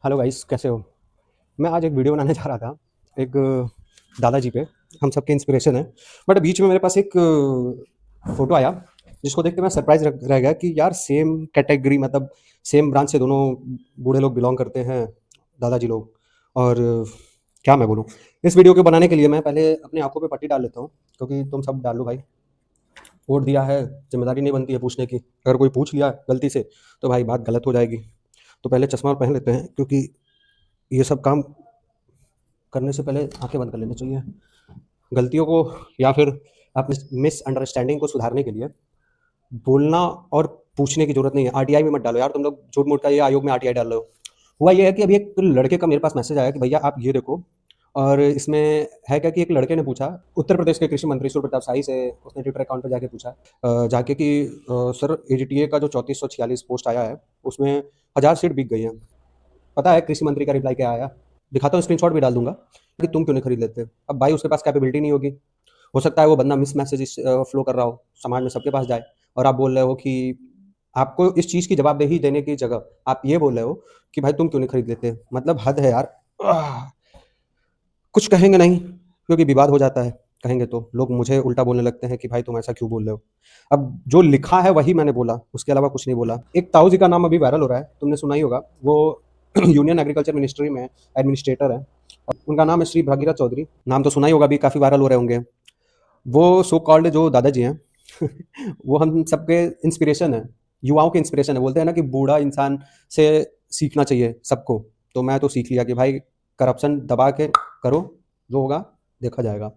Hello guys, कैसे हो? मैं आज एक वीडियो बनाने जा रहा था एक दादाजी पे। हम सबके इंस्पिरेशन है। बट बीच में मेरे पास एक फ़ोटो आया जिसको देख के मैं सरप्राइज़ रह गया कि यार सेम कैटेगरी, मतलब सेम ब्रांच से दोनों बूढ़े लोग बिलॉन्ग करते हैं, दादाजी लोग। और क्या मैं बोलूँ, इस वीडियो को बनाने के लिए मैं पहले अपनी आँखों पे पट्टी डाल लेता हूँ, क्योंकि तुम सब डाल लो भाई। वोट दिया है, ज़िम्मेदारी नहीं बनती है पूछने की। अगर कोई पूछ लिया गलती से तो भाई बात गलत हो जाएगी। तो पहले चश्मा पहन लेते हैं, क्योंकि ये सब काम करने से पहले आंखें बंद कर लेनी चाहिए। गलतियों को या फिर अपनी मिसअंडरस्टैंडिंग को सुधारने के लिए बोलना और पूछने की जरूरत नहीं है। आरटीआई में मत डालो यार, तुम लोग झूठ मूठ का ये आयोग में आरटीआई डाल रहे हो। हुआ ये है कि अभी एक लड़के का मेरे पास मैसेज आया कि भैया आप ये देखो। और इसमें है क्या कि एक लड़के ने पूछा, उत्तर प्रदेश के कृषि मंत्री सूर्य प्रताप शाही से। उसने ट्विटर अकाउंट पर जाके पूछा, जाके कि सर एजीटीए का जो 3446 पोस्ट आया है उसमें 1000 सीट बिक गई है। पता है कृषि मंत्री का रिप्लाई क्या आया? दिखाता हूँ, स्क्रीनशॉट भी डाल दूंगा कि तुम क्यों नहीं खरीद लेते। अब भाई उसके पास कैपेबिलिटी नहीं होगी। हो सकता है वो बंदा मिस मैसेज फ्लो कर रहा हो, समाज में सबके पास जाए। और आप बोल रहे हो कि आपको इस चीज़ की जवाबदेही देने की जगह आप ये बोल रहे हो कि भाई तुम क्यों नहीं खरीद लेते। मतलब हद है यार। कुछ कहेंगे नहीं, क्योंकि विवाद हो जाता है। कहेंगे तो लोग मुझे उल्टा बोलने लगते हैं कि भाई तुम ऐसा क्यों बोल रहे हो। अब जो लिखा है वही मैंने बोला, उसके अलावा कुछ नहीं बोला। एक ताऊ जी का नाम अभी वायरल हो रहा है, तुमने सुना ही होगा। वो यूनियन एग्रीकल्चर मिनिस्ट्री में एडमिनिस्ट्रेटर है। उनका नाम है श्री भागीरथ चौधरी। नाम तो सुना ही होगा, अभी काफ़ी वायरल हो रहे होंगे। वो सो कॉल्ड जो दादाजी हैं वो हम सबके इंस्पिरेशन है, युवाओं के इंस्पिरेशन है। बोलते हैं ना कि बूढ़ा इंसान से सीखना चाहिए सबको। तो मैं तो सीख लिया कि भाई करप्शन दबा के करो, जो होगा देखा जाएगा।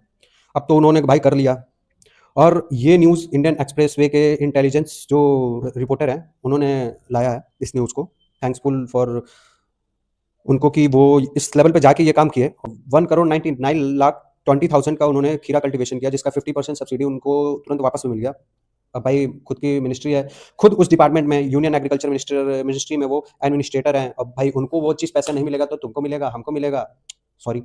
अब तो उन्होंने भाई कर लिया। और ये न्यूज़ इंडियन एक्सप्रेस वे के इंटेलिजेंस जो रिपोर्टर हैं उन्होंने लाया है इस न्यूज़ को। थैंक्सफुल फॉर उनको कि वो इस लेवल पे जाके ये काम किए। 1,99,20,000 का उन्होंने खीरा कल्टीवेशन किया, जिसका 50% सब्सिडी उनको तुरंत वापस में मिल गया। अब भाई खुद की मिनिस्ट्री है, खुद उस डिपार्टमेंट में यूनियन एग्रीकल्चर मिनिस्ट्री में वो एडमिनिस्ट्रेटर हैं। अब भाई उनको वो चीज़ पैसा नहीं मिलेगा तो तुमको मिलेगा, हमको मिलेगा। सॉरी,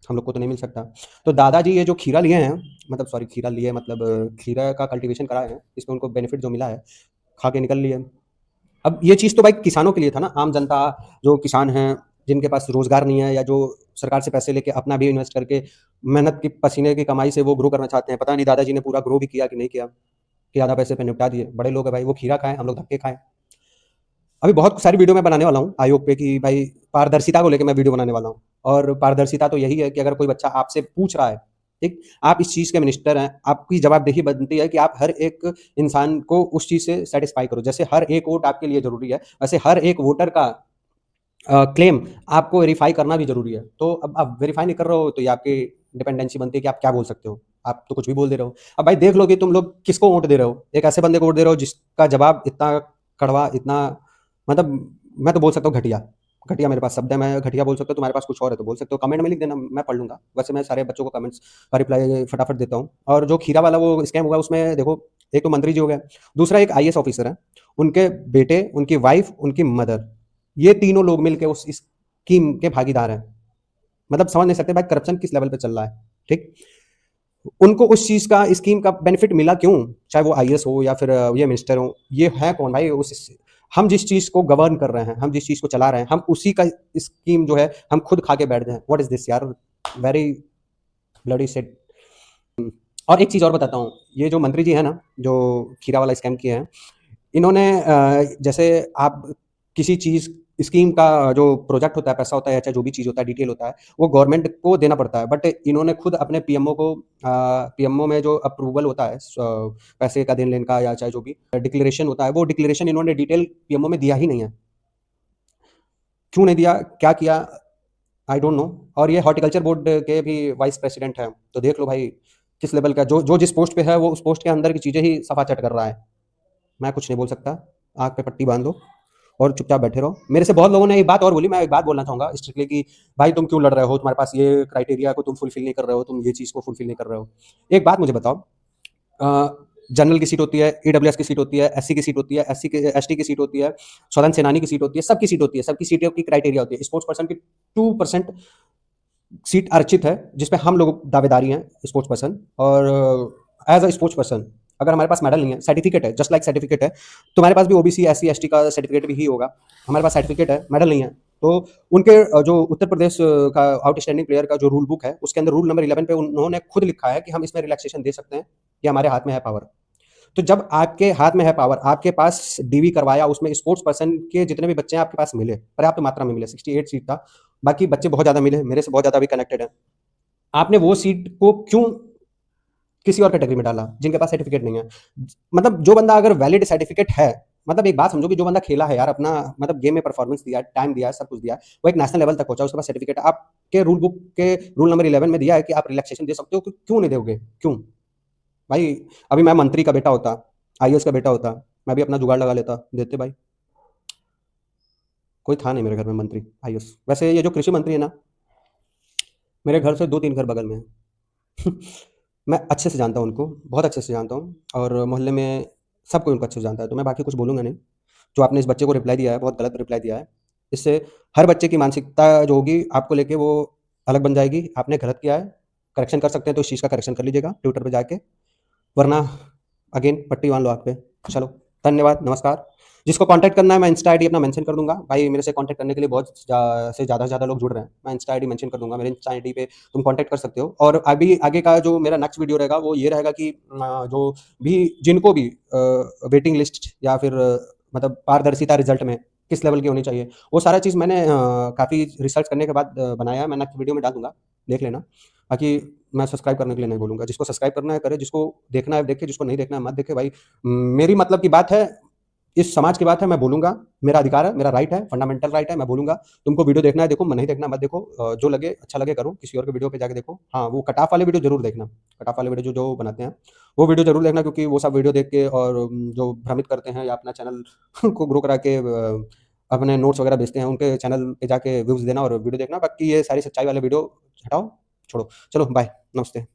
हम लोग को तो नहीं मिल सकता। तो दादाजी ये जो खीरा लिए हैं, मतलब सॉरी खीरा लिए मतलब खीरा का कल्टीवेशन कराए हैं, इसमें उनको बेनिफिट जो मिला है खा के निकल लिए। अब ये चीज़ तो भाई किसानों के लिए था ना, आम जनता जो किसान हैं, जिनके पास रोज़गार नहीं है या जो सरकार से पैसे लेके अपना भी इन्वेस्ट करके मेहनत की पसीने की कमाई से वो ग्रो करना चाहते हैं। पता नहीं दादाजी ने पूरा ग्रो भी किया कि नहीं किया, कि आधा पैसे पे निपटा दिए। बड़े लोग हैं भाई, वो खीरा खाएँ, हम लोग धक्के खाएँ। अभी बहुत सारी वीडियो मैं बनाने वाला हूँ आयोग पे कि भाई पारदर्शिता को लेके मैं वीडियो बनाने वाला हूँ। और पारदर्शिता तो यही है कि अगर कोई बच्चा आपसे पूछ रहा है, ठीक, आप इस चीज़ के मिनिस्टर हैं, आपकी जवाबदेही बनती है कि आप हर एक इंसान को उस चीज़ से सेटिस्फाई करो। जैसे हर एक वोट आपके लिए ज़रूरी है, वैसे हर एक वोटर का क्लेम आपको वेरीफाई करना भी ज़रूरी है। तो अब आप वेरीफाई नहीं कर रहे हो तो ये आपकी डिपेंडेंसी बनती है कि आप क्या बोल सकते हो। आप तो कुछ भी बोल दे रहे हो। अब भाई देख लो कि तुम लोग किसको वोट दे रहे हो। एक ऐसे बंदे को वोट दे रहे हो जिसका जवाब इतना कड़वा, इतना, मतलब मैं तो बोल सकता हूँ घटिया। घटिया मेरे पास शब्द है, मैं घटिया बोल सकता हूँ। तुम्हारे पास कुछ और है तो बोल सकते हो, कमेंट में लिख देना, मैं पढ़ लूँगा। वैसे मैं सारे बच्चों को कमेंट्स का रिप्लाई फटाफट देता हूँ। और जो खीरा वाला वो स्कैम हुआ उसमें देखो, एक तो मंत्री जी हो गए, दूसरा एक आईएएस ऑफिसर है, उनके बेटे, उनकी वाइफ, उनकी मदर, ये तीनों लोग मिलके उस स्कीम के भागीदार हैं। मतलब समझ नहीं सकते भाई करप्शन किस लेवल पे चल रहा है। ठीक, उनको उस चीज का, स्कीम का बेनिफिट मिला क्यों? चाहे वो आईएएस हो या फिर ये मिनिस्टर हो, ये है कौन भाई? उस हम जिस चीज को गवर्न कर रहे हैं, हम जिस चीज को चला रहे हैं, हम उसी का स्कीम जो है हम खुद खा के बैठ जाए। व्हाट इज दिस यार, वेरी ब्लडी सेट। और एक चीज और बताता हूँ, ये जो मंत्री जी है ना, जो खीरा वाला स्कैम किए हैं, इन्होंने जैसे आप किसी चीज़, स्कीम का जो प्रोजेक्ट होता है, पैसा होता है, चाहे जो भी चीज़ होता है, डिटेल होता है, वो गवर्नमेंट को देना पड़ता है। बट इन्होंने खुद अपने पीएमओ को, पीएमओ में जो अप्रूवल होता है पैसे का देन लेन का, या चाहे जो भी डिक्लेरेशन होता है, वो डिक्लेरेशन इन्होंने डिटेल पीएमओ में दिया ही नहीं है। क्यों नहीं दिया, क्या किया, आई डोंट नो। और ये हॉर्टिकल्चर बोर्ड के भी वाइस प्रेसिडेंट हैं। तो देख लो भाई किस लेवल का, जो जो जिस पोस्ट पे है वो उस पोस्ट के अंदर की चीज़ें ही सफा चट कर रहा है। मैं कुछ नहीं बोल सकता। आँख पे पट्टी बांध लो और चुपचाप बैठे रहो। मेरे से बहुत लोगों ने एक बात और बोली, मैं एक बात बोलना चाहूँगा स्ट्रिक्टली कि भाई तुम क्यों लड़ रहे हो, तुम्हारे पास ये क्राइटेरिया को तुम फुलफिल नहीं कर रहे हो, तुम ये चीज़ को फुलफिल नहीं कर रहे हो। एक बात मुझे बताओ, जनरल की सीट होती है, ईडब्ल्यूएस की सीट होती है, एससी की सीट होती है, एसटी की सीट होती है, स्वतंत्र सेनानी की सीट होती है, सबकी सीट होती है, सबकी सीटों की क्राइटेरिया होती है। स्पोर्ट्स पर्सन की 2% सीट आरक्षित है, जिसपे हम लोग दावेदारी हैं स्पोर्ट्स पर्सन। और एज अ स्पोर्ट्स पर्सन अगर हमारे पास मेडल नहीं है, सर्टिफिकेट है, जस्ट लाइक सर्टिफिकेट है, तुम्हारे पास भी ओबीसी एससी एसटी का सर्टिफिकेट भी ही होगा। हमारे पास सर्टिफिकेट है, मेडल नहीं है, तो उनके जो उत्तर प्रदेश का आउटस्टैंडिंग प्लेयर का जो रूल बुक है, उसके अंदर रूल नंबर 11 पे उन्होंने खुद लिखा है कि हम इसमें रिलैक्सेशन दे सकते हैं, ये हमारे हाथ में है पावर। तो जब आपके हाथ में है पावर, आपके पास डीवी करवाया, उसमें स्पोर्ट्स पर्सन के जितने भी बच्चे हैं आपके पास मिले, पर्याप्त मात्रा में मिले, 68 सीट था, बाकी बच्चे बहुत ज़्यादा मिले, मेरे से बहुत ज़्यादा भी कनेक्टेड हैं। आपने वो सीट को क्यों किसी और कैटेगरी में डाला जिनके पास सर्टिफिकेट नहीं है? मतलब जो बंदा अगर वैलिड सर्टिफिकेट है, मतलब एक बात समझो कि जो बंदा खेला है यार, अपना मतलब गेम में परफॉर्मेंस दिया है, टाइम दिया है, सब कुछ दिया है, वो एक नेशनल लेवल तक पहुंचा, उसके पास सर्टिफिकेट है, आपके रूल बुक के रूल नंबर 11 में दिया है कि आप रिलैक्सेशन दे सकते हो, क्यों नहीं दोगे? क्यों भाई? अभी मैं मंत्री का बेटा होता, आईएएस का बेटा होता, मैं भी अपना जुगाड़ लगा लेता, देते भाई। कोई था नहीं मेरे घर में मंत्री आईएएस। वैसे ये जो कृषि मंत्री है ना, मेरे घर से 2-3 घर बगल में है। मैं अच्छे से जानता हूँ उनको, बहुत अच्छे से जानता हूँ, और मोहल्ले में सब कोई उनको अच्छे से जानता है, तो मैं बाकी कुछ बोलूँगा नहीं। जो आपने इस बच्चे को रिप्लाई दिया है, बहुत गलत रिप्लाई दिया है। इससे हर बच्चे की मानसिकता जो होगी आपको लेके वो अलग बन जाएगी। आपने गलत किया है, करेक्शन कर सकते हैं तो इस चीज़ का करेक्शन कर लीजिएगा ट्विटर पे जाके, वरना अगेन पट्टी बाँध लो आँख पे। चलो, धन्यवाद, नमस्कार। जिसको कॉन्टैक्ट करना है मैं इंस्टा आईडी अपना मेंशन कर दूँगा। भाई मेरे से कॉन्टैक्ट करने के लिए बहुत ज़्यादा से ज़्यादा लोग जुड़ रहे हैं। मैं इंस्टा आईडी मेंशन कर दूँगा, मेरे इंस्टा आईडी पे तुम कॉन्टैक्ट कर सकते हो। और अभी आगे का जो मेरा नेक्स्ट वीडियो रहेगा वो ये रहेगा कि जो भी जिनको भी वेटिंग लिस्ट या फिर मतलब पारदर्शिता रिज़ल्ट में किस लेवल की होनी चाहिए, वो सारा चीज़ मैंने काफ़ी रिसर्च करने के बाद बनाया है। मैं नेक्स्ट वीडियो में डाल दूँगा, देख लेना। बाकी मैं सब्सक्राइब करने के लिए नहीं बोलूँगा। जिसको सब्सक्राइब करना है करे, जिसको देखना है देखे, जिसको नहीं देखना है मत देखे भाई। मेरी मतलब की बात है, इस समाज की बात है, मैं बोलूँगा, मेरा अधिकार है, मेरा राइट है, फंडामेंटल राइट है, मैं बोलूँगा। तुमको वीडियो देखना है देखो, नहीं देखना मत देखो। जो लगे अच्छा लगे करो, किसी और के वीडियो पे जाके देखो। हाँ, वो कट ऑफ वाले वीडियो ज़रूर देखना, कट ऑफ वाले वीडियो जो बनाते हैं, वो वीडियो ज़रूर देखना, क्योंकि वो सब वीडियो देख के और जो भ्रमित करते हैं या अपना चैनल को ग्रो करा के अपने नोट्स वगैरह भेजते हैं, उनके चैनल पे जाके व्यूज़ देना और वीडियो देखना। बाकी ये सारी सच्चाई वाले वीडियो हटाओ, छोड़ो। चलो बाय, नमस्ते।